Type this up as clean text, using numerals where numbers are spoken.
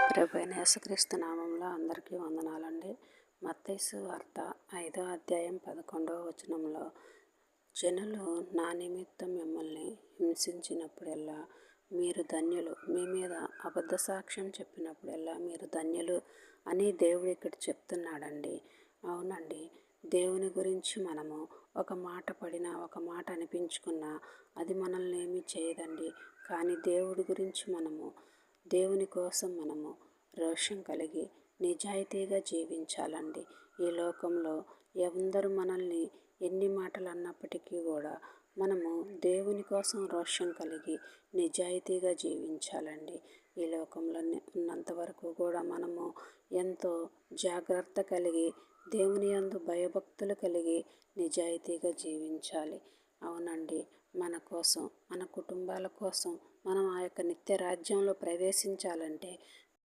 ప్రభువైన యేసుక్రీస్తు నామంలో అందరికీ వందనాలండి. మత్తయి సువార్త 5వ అధ్యాయం 11వ వచనంలో, జనులు నా నిమిత్తం మిమ్మల్ని హింసించినప్పుడెల్లా మీరు ధన్యులు, మీ మీద అబద్ధ సాక్ష్యం చెప్పినప్పుడెల్లా మీరు ధన్యులు అని దేవుడు ఇక్కడ చెప్తున్నాడండి. అవునండి, దేవుని గురించి మనము ఒక మాట పడినా, ఒక మాట అనిపించుకున్నా అది మనల్ని ఏమీ చేయదండి. కానీ దేవుడి గురించి దేవుని కోసం మనము రోషం కలిగి నిజాయితీగా జీవించాలండి. ఈ లోకంలో ఎందరూ మనల్ని ఎన్ని మాటలు అన్నప్పటికీ కూడా మనము దేవుని కోసం రోషం కలిగి నిజాయితీగా జీవించాలండి. ఈ లోకంలో ఉన్నంత వరకు కూడా మనము ఎంతో జాగ్రత్త కలిగి దేవుని యందు భయభక్తులు కలిగి నిజాయితీగా జీవించాలి. అవునండి, మన కోసం, మన కుటుంబాల కోసం మనం ఆ యొక్క నిత్య రాజ్యంలో ప్రవేశించాలంటే